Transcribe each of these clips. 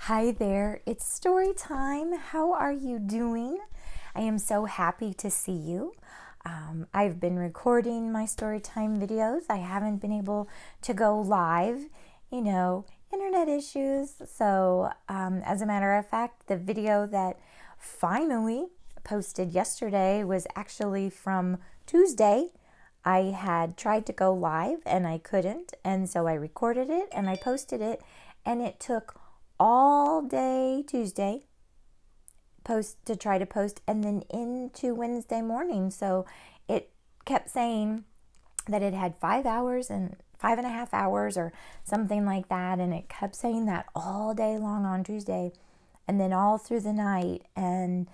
Hi there, it's story time. How are you doing? I am so happy to see you. I've been recording my story time videos. I haven't been able to go live, internet issues. So, as a matter of fact, the video that finally posted yesterday was actually from Tuesday. I had tried to go live and I couldn't, and so I recorded it and I posted it, and it took all day Tuesday to try to post and then into Wednesday morning. So it kept saying that it had 5 hours and 5.5 hours or something like that, and it kept saying that all day long on Tuesday and then all through the night. And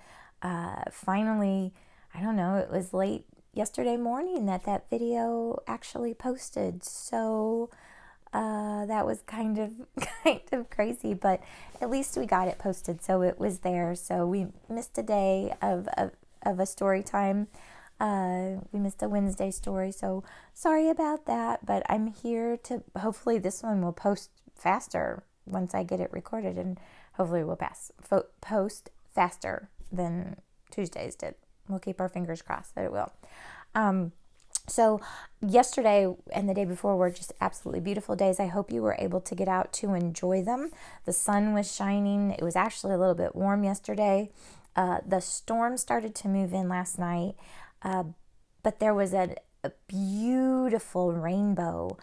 finally, I don't know, it was late yesterday morning that video actually posted. So that was kind of crazy, but at least we got it posted, so it was there. So we missed a day of a story time. We missed a Wednesday story, so sorry about that, but I'm here to, hopefully this one will post faster once I get it recorded, and hopefully it will post faster than Tuesdays did. We'll keep our fingers crossed that it will. So yesterday and the day before were just absolutely beautiful days. I hope you were able to get out to enjoy them. The sun was shining. It was actually a little bit warm yesterday. The storm started to move in last night, but there was a beautiful rainbow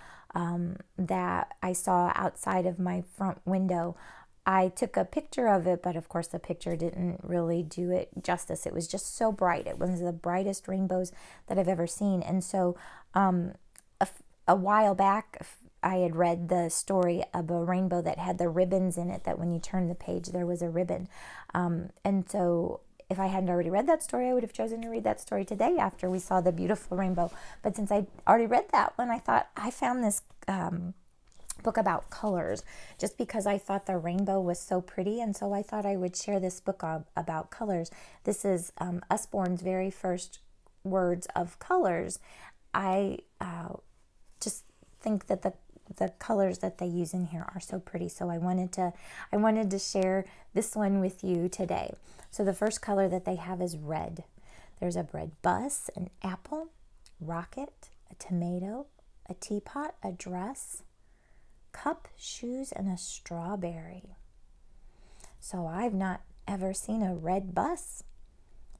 that I saw outside of my front window. I took a picture of it, but of course the picture didn't really do it justice. It was just so bright. It was one of the brightest rainbows that I've ever seen. And so a while back, I had read the story of a rainbow that had the ribbons in it, that when you turn the page, there was a ribbon. And so if I hadn't already read that story, I would have chosen to read that story today after we saw the beautiful rainbow. But since I already read that one, I thought I found this book about colors just because I thought the rainbow was so pretty, and so I thought I would share this book about colors. This is Usborne's very first words of colors. I just think that the colors that they use in here are so pretty, so I wanted to share this one with you today. So the first color that they have is red. There's a red bus, an apple, rocket, a tomato, a teapot, a dress, cup, shoes, and a strawberry. So I've not ever seen a red bus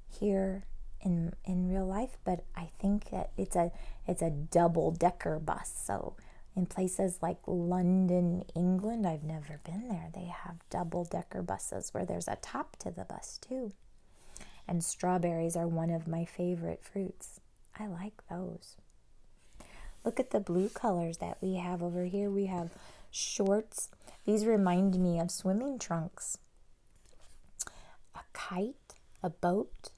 here in real life, but I think that it's a double-decker bus. So in places like London, England, I've never been there, they have double-decker buses where there's a top to the bus too. And strawberries are one of my favorite fruits. I like those. Look at the blue colors that we have over here. We have shorts. These remind me of swimming trunks. A kite, a boat,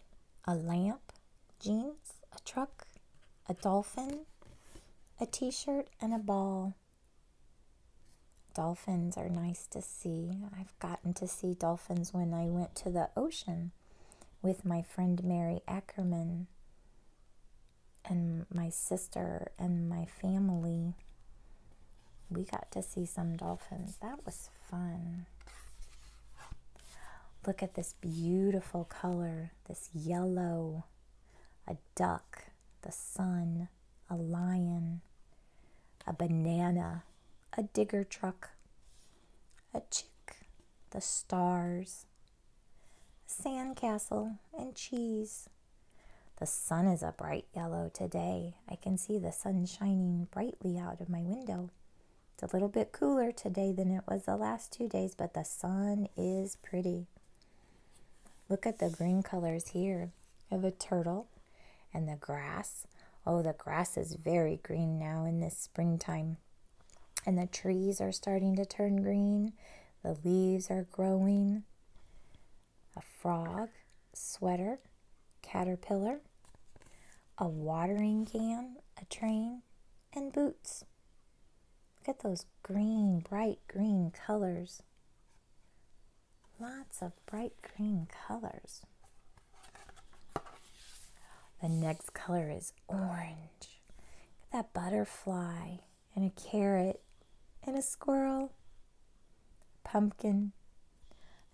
a lamp, jeans, a truck, a dolphin, a t-shirt, and a ball. Dolphins are nice to see. I've gotten to see dolphins when I went to the ocean with my friend Mary Ackerman and my sister and my family. We got to see some dolphins. That was fun. Look at this beautiful color, this yellow, a duck, the sun, a lion, a banana, a digger truck, a chick, the stars, a sandcastle, and cheese. The sun is a bright yellow today. I can see the sun shining brightly out of my window. It's a little bit cooler today than it was the last 2 days, but the sun is pretty. Look at the green colors here. We have a turtle and the grass. Oh, the grass is very green now in this springtime. And the trees are starting to turn green. The leaves are growing. A frog, sweater, caterpillar, a watering can, a train, and boots. Look at those green, bright green colors. Lots of bright green colors. The next color is orange. Look at that butterfly and a carrot and a squirrel, pumpkin,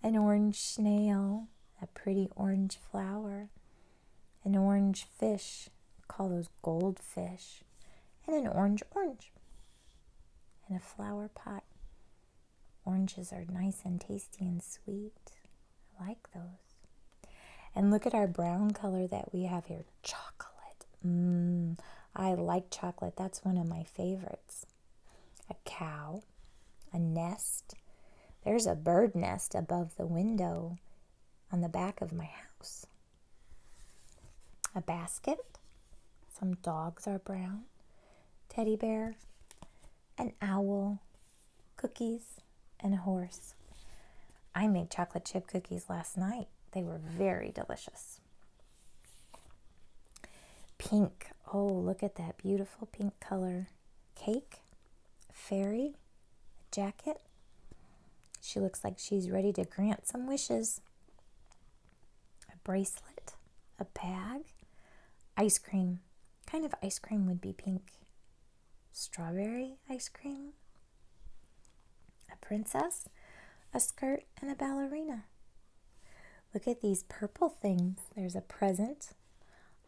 an orange snail, a pretty orange flower, an orange fish, call those goldfish, and an orange, and a flower pot. Oranges are nice and tasty and sweet. I like those. And look at our brown color that we have here, chocolate. I like chocolate. That's one of my favorites. A cow, a nest. There's a bird nest above the window on the back of my house. A basket. Some dogs are brown. Teddy bear, an owl, cookies, and a horse. I made chocolate chip cookies last night. They were very delicious. Pink. Oh, look at that beautiful pink color. Cake, fairy, jacket. She looks like she's ready to grant some wishes. A bracelet, a bag, ice cream. What kind of ice cream would be pink? Strawberry ice cream. A princess, a skirt, and a ballerina. Look at these purple things. There's a present,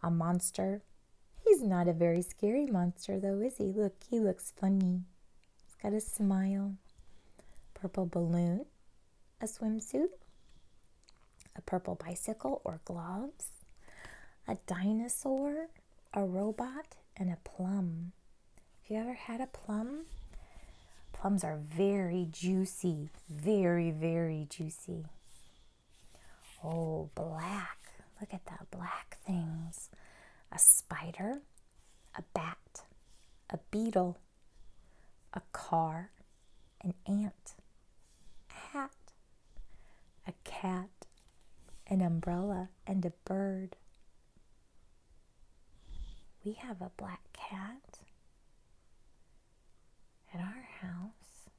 a monster. He's not a very scary monster though, is he? Look, he looks funny. He's got a smile. Purple balloon, a swimsuit, a purple bicycle or gloves, a dinosaur, a robot, and a plum. Have you ever had a plum? Plums are very juicy, very, very juicy. Oh, black. Look at the black things. A spider, a bat, a beetle, a car, an ant, a hat, a cat, an umbrella, and a bird. We have a black cat at our house.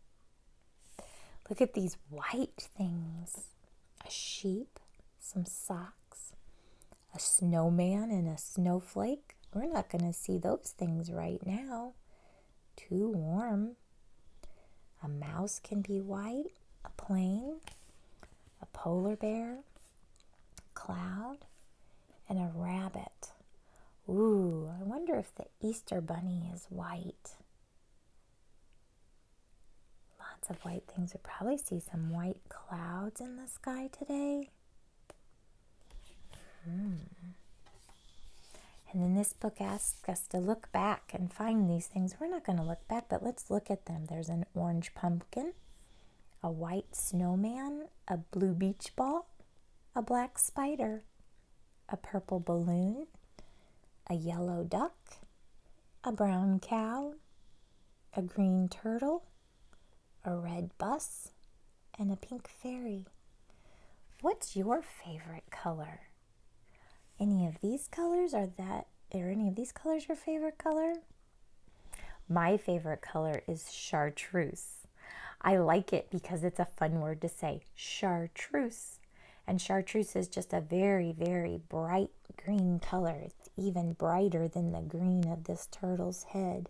Look at these white things. A sheep, some socks, a snowman, and a snowflake. We're not going to see those things right now. Too warm. A mouse can be white, a plane, a polar bear, a cloud, and a rabbit. Ooh, I wonder if the Easter bunny is white. Lots of white things. We probably see some white clouds in the sky today. And then this book asks us to look back and find these things. We're not going to look back, but let's look at them. There's an orange pumpkin, a white snowman, a blue beach ball, a black spider, a purple balloon, a yellow duck, a brown cow, a green turtle, a red bus, and a pink fairy. What's your favorite color? Any of these colors are any of these colors your favorite color? My favorite color is chartreuse. I like it because it's a fun word to say, chartreuse. And chartreuse is just a very, very bright green color. It's even brighter than the green of this turtle's head.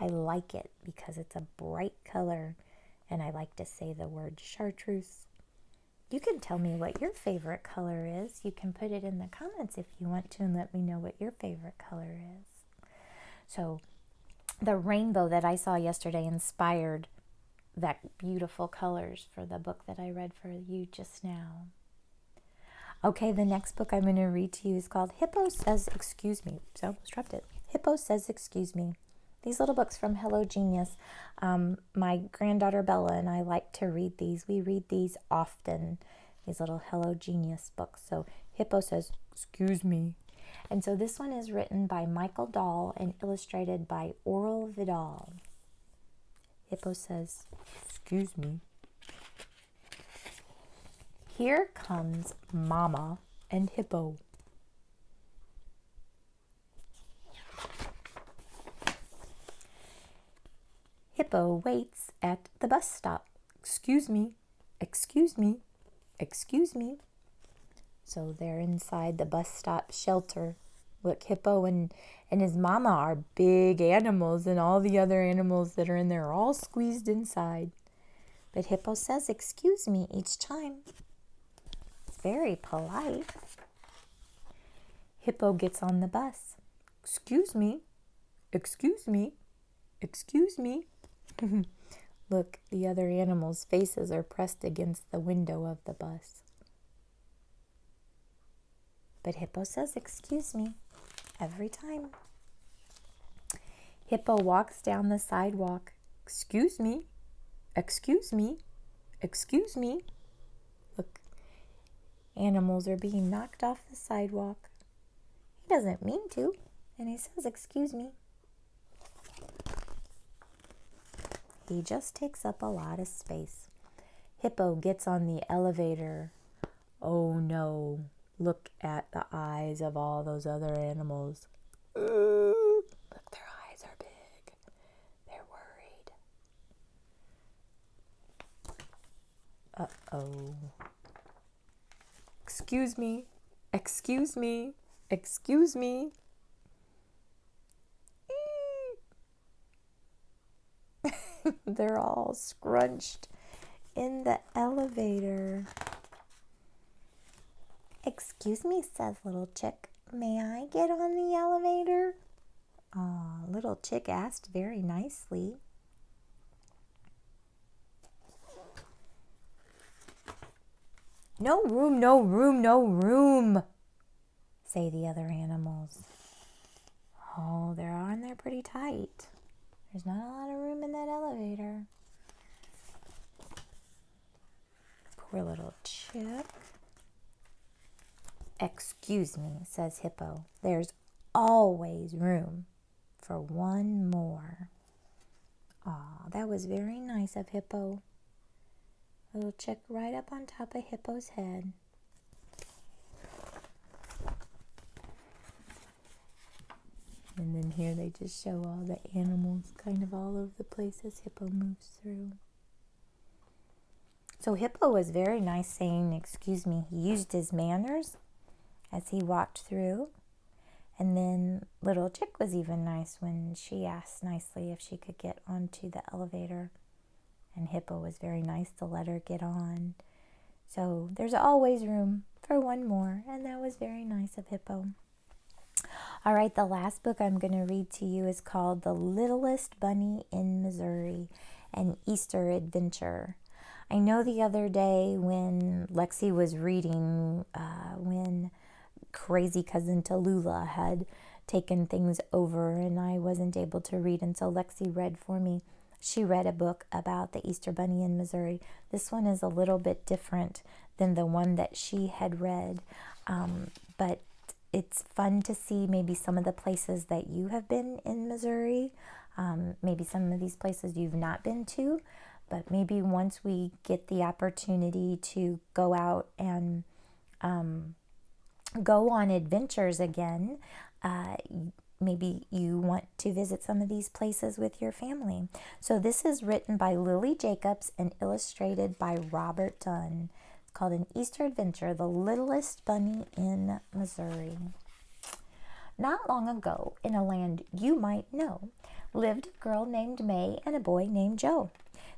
I like it because it's a bright color, and I like to say the word chartreuse. You can tell me what your favorite color is. You can put it in the comments if you want to and let me know what your favorite color is. So the rainbow that I saw yesterday inspired that beautiful colors for the book that I read for you just now. Okay, the next book I'm going to read to you is called Hippo Says Excuse Me. So, dropped it. Hippo Says Excuse Me. These little books from Hello Genius. My granddaughter Bella and I like to read these. We read these often, these little Hello Genius books. So Hippo Says, Excuse Me. And so this one is written by Michael Dahl and illustrated by Oral Vidal. Hippo Says, Excuse Me. Here comes Mama and Hippo. Hippo waits at the bus stop. Excuse me, excuse me, excuse me. So they're inside the bus stop shelter. Look, Hippo and his mama are big animals, and all the other animals that are in there are all squeezed inside. But Hippo says, "Excuse me," each time. It's very polite. Hippo gets on the bus. "Excuse me, excuse me, excuse me." Look, the other animals' faces are pressed against the window of the bus. But Hippo says, "Excuse me," every time. Hippo walks down the sidewalk. "Excuse me, excuse me, excuse me." Look, animals are being knocked off the sidewalk. He doesn't mean to, and he says, "Excuse me." He just takes up a lot of space. Hippo gets on the elevator. Oh no, look at the eyes of all those other animals. Look, their eyes are big. They're worried. Uh-oh. "Excuse me, excuse me, excuse me." They're all scrunched in the elevator. "Excuse me," says Little Chick. "May I get on the elevator?" Little Chick asked very nicely. "No room, no room, no room," say the other animals. Oh, they're on there pretty tight. There's not a lot of room in that elevator. Poor Little Chick. "Excuse me," says Hippo. "There's always room for one more." Aw, that was very nice of Hippo. Little Chick right up on top of Hippo's head. And then here they just show all the animals kind of all over the place as Hippo moves through. So Hippo was very nice saying, "Excuse me." He used his manners as he walked through. And then Little Chick was even nice when she asked nicely if she could get onto the elevator. And Hippo was very nice to let her get on. So there's always room for one more, and that was very nice of Hippo. All right, the last book I'm going to read to you is called The Littlest Bunny in Missouri, an Easter Adventure. I know the other day when Lexi was reading, when crazy cousin Tallulah had taken things over and I wasn't able to read, and so Lexi read for me. She read a book about the Easter Bunny in Missouri. This one is a little bit different than the one that she had read, but it's fun to see maybe some of the places that you have been in Missouri, maybe some of these places you've not been to, but maybe once we get the opportunity to go out and go on adventures again, maybe you want to visit some of these places with your family. So this is written by Lily Jacobs and illustrated by Robert Dunn. It's called An Easter Adventure, The Littlest Bunny in Missouri. Not long ago, in a land you might know, lived a girl named May and a boy named Joe.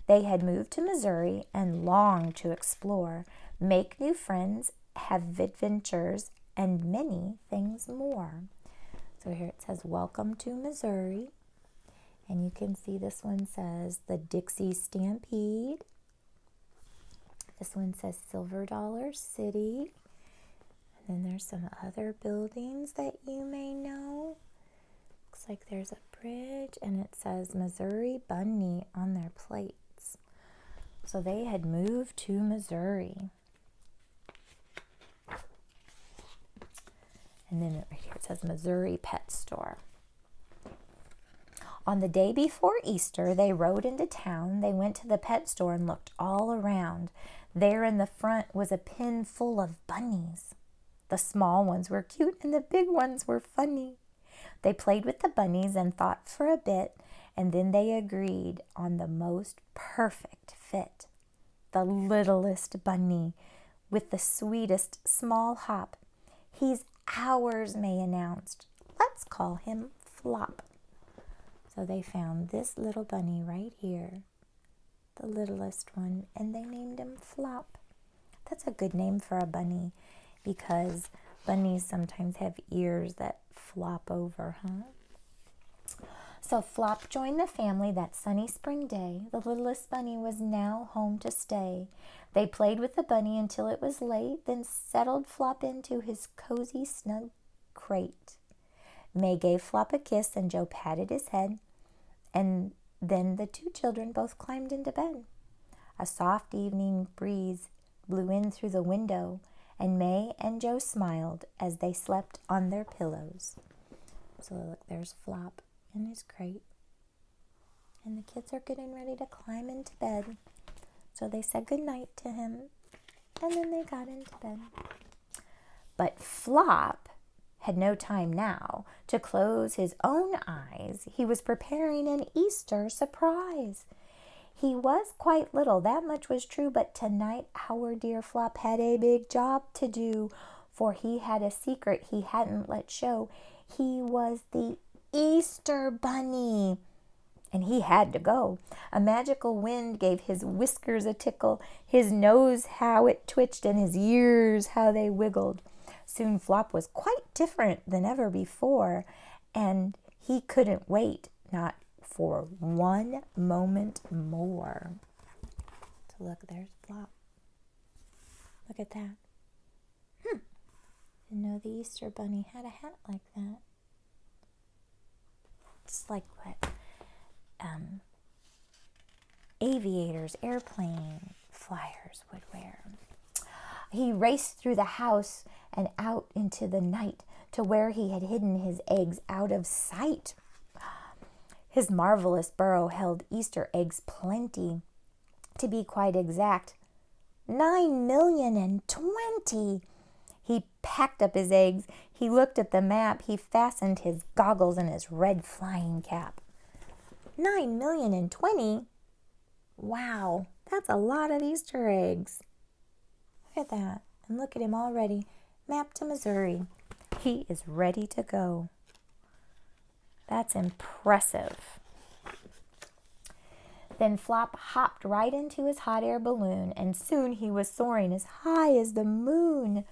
They had moved to Missouri and longed to explore, make new friends, have adventures, and many things more. So here it says, "Welcome to Missouri." And you can see this one says the Dixie Stampede. This one says Silver Dollar City. And then there's some other buildings that you may know. Looks like there's a bridge and it says Missouri Bunny on their plates. So they had moved to Missouri. And then right here it says Missouri Pet Store. On the day before Easter, they rode into town. They went to the pet store and looked all around. There in the front was a pen full of bunnies. The small ones were cute and the big ones were funny. They played with the bunnies and thought for a bit, and then they agreed on the most perfect fit. The littlest bunny with the sweetest small hop. "He's ours," May announced. "Let's call him Flop." So they found this little bunny right here, the littlest one, and they named him Flop. That's a good name for a bunny because bunnies sometimes have ears that flop over, huh? So Flop joined the family that sunny spring day. The littlest bunny was now home to stay. They played with the bunny until it was late, then settled Flop into his cozy, snug crate. May gave Flop a kiss and Joe patted his head, and then the two children both climbed into bed. A soft evening breeze blew in through the window, and May and Joe smiled as they slept on their pillows. So look, there's Flop in his crate, and the kids are getting ready to climb into bed. So they said goodnight to him, and then they got into bed. But Flop had no time now to close his own eyes. He was preparing an Easter surprise. He was quite little, that much was true, but tonight our dear Flop had a big job to do, for he had a secret he hadn't let show. He was the Easter Bunny, and he had to go. A magical wind gave his whiskers a tickle, his nose how it twitched, and his ears how they wiggled. Soon Flop was quite different than ever before, and he couldn't wait, not for one moment more. So look, there's Flop. Look at that. Didn't know the Easter Bunny had a hat like that. It's like what aviators, airplane flyers would wear. He raced through the house and out into the night to where he had hidden his eggs out of sight. His marvelous burrow held Easter eggs plenty. To be quite exact, 9,020,000. He packed up his eggs. He looked at the map. He fastened his goggles and his red flying cap. 9,020,000? Wow, that's a lot of Easter eggs. Look at that. And look at him already. Map to Missouri. He is ready to go. That's impressive. Then Flop hopped right into his hot air balloon, and soon he was soaring as high as the moon.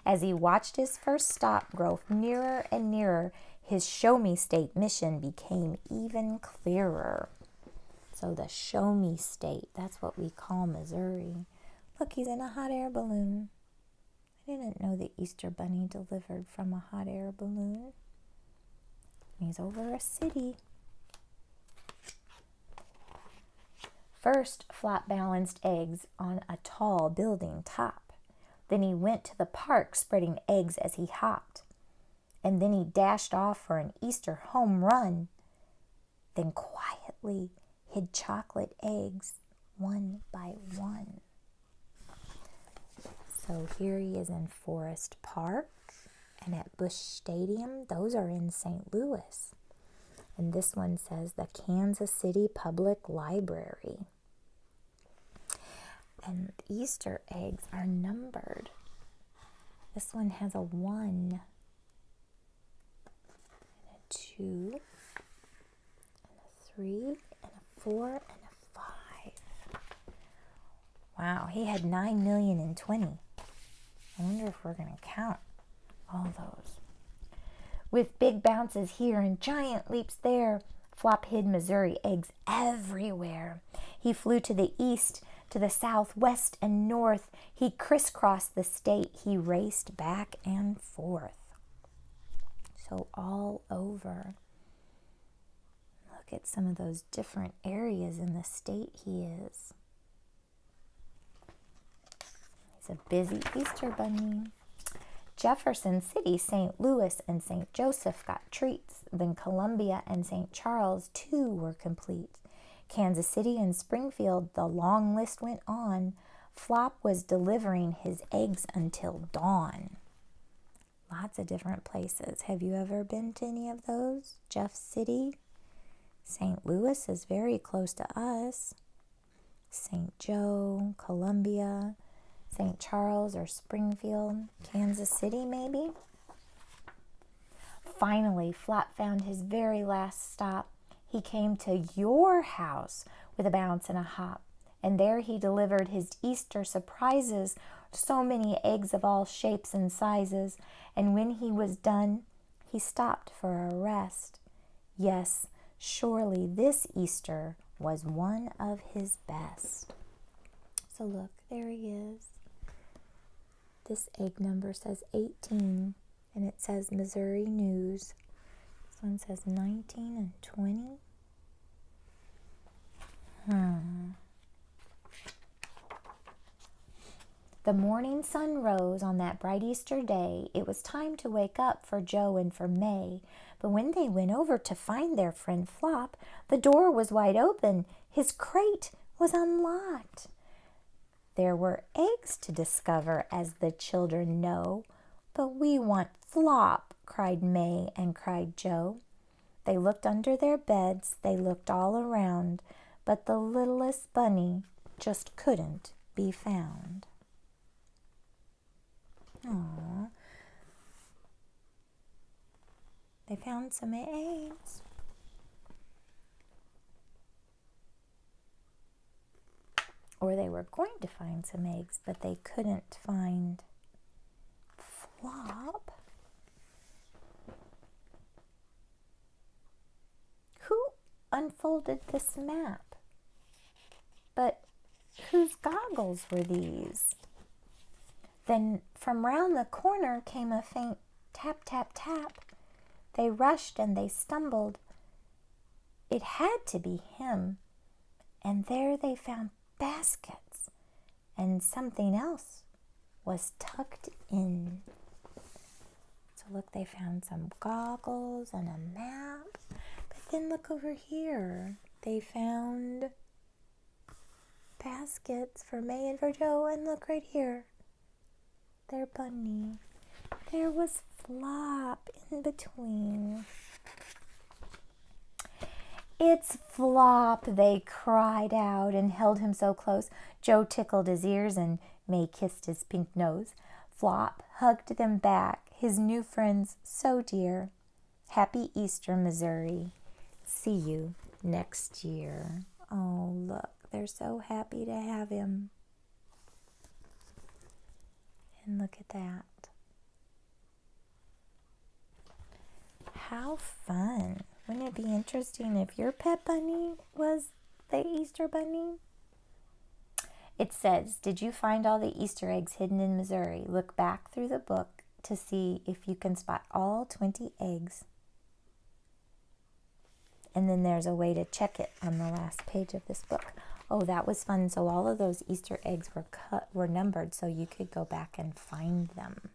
As he watched his first stop grow nearer and nearer, his Show Me State mission became even clearer. So the Show Me State, that's what we call Missouri. Look, he's in a hot air balloon. I didn't know the Easter Bunny delivered from a hot air balloon. He's over a city. First, Flop balanced eggs on a tall building top. Then he went to the park spreading eggs as he hopped. And then he dashed off for an Easter home run. Then quietly hid chocolate eggs one by one. So here he is in Forest Park and at Busch Stadium. Those are in St. Louis. And this one says the Kansas City Public Library. And Easter eggs are numbered. This one has a 1, and a 2, and a 3, and a 4, and a 5. Wow, he had 9,020,000. I wonder if we're going to count all those. With big bounces here and giant leaps there, Flop hid Missouri eggs everywhere. He flew to the east, to the south, west, and north. He crisscrossed the state. He raced back and forth. So all over. Look at some of those different areas in the state he is. He's a busy Easter Bunny. Jefferson City, St. Louis, and St. Joseph got treats. Then Columbia and St. Charles, too, were complete. Kansas City and Springfield, the long list went on. Flop was delivering his eggs until dawn. Lots of different places. Have you ever been to any of those? Jeff City? St. Louis is very close to us. St. Joe, Columbia, St. Charles or Springfield, Kansas City maybe. Finally, Flop found his very last stop. He came to your house with a bounce and a hop. and there he delivered his Easter surprises, so many eggs of all shapes and sizes. And when he was done, he stopped for a rest. Yes, surely this Easter was one of his best. So look, there he is. This egg number says 18, and it says Missouri News. This one says 19 and 20. The morning sun rose on that bright Easter day. It was time to wake up for Joe and for May. But when they went over to find their friend Flop, the door was wide open. His crate was unlocked. There were eggs to discover, as the children know. But we want Flop, cried May and cried Joe. They looked under their beds, they looked all around, but the littlest bunny just couldn't be found. Aww. They found some eggs. Or they were going to find some eggs, but they couldn't find Flop. Who unfolded this map? But whose goggles were these? Then from round the corner came a faint tap, tap, tap. They rushed and they stumbled. It had to be him. And there they found baskets, and something else was tucked in. So look, they found some goggles and a map. But then look over here. They found baskets for May and for Joe, and look right here. Their bunny. There was Flop in between. It's Flop, they cried out and held him so close. Joe tickled his ears and May kissed his pink nose. Flop hugged them back, his new friends so dear. Happy Easter, Missouri. See you next year. Oh, look, they're so happy to have him. And look at that. How fun. Wouldn't it be interesting if your pet bunny was the Easter bunny? It says, did you find all the Easter eggs hidden in Missouri? Look back through the book to see if you can spot all 20 eggs. And then there's a way to check it on the last page of this book. Oh, that was fun. So all of those Easter eggs were numbered, so you could go back and find them.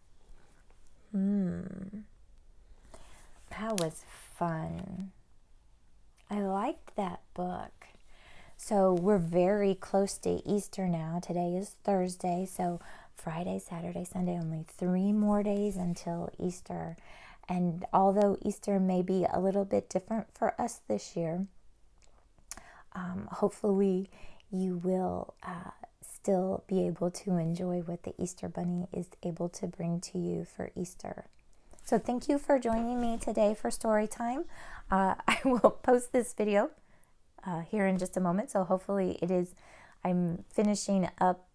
That was fun. I liked that book. So we're very close to Easter now. Today is Thursday, so Friday, Saturday, Sunday, only 3 more days until Easter. And although Easter may be a little bit different for us this year, hopefully you will still be able to enjoy what the Easter Bunny is able to bring to you for Easter. So thank you for joining me today for story time. I will post this video here in just a moment. So hopefully I'm finishing up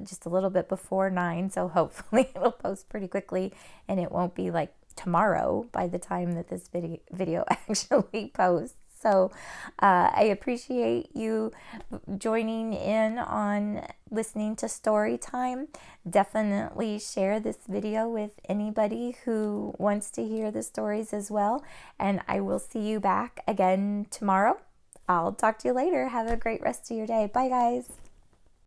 just a little bit before 9. So hopefully it'll post pretty quickly and it won't be like tomorrow by the time that this video actually posts. So I appreciate you joining in on listening to story time. Definitely share this video with anybody who wants to hear the stories as well. And I will see you back again tomorrow. I'll talk to you later. Have a great rest of your day. Bye, guys.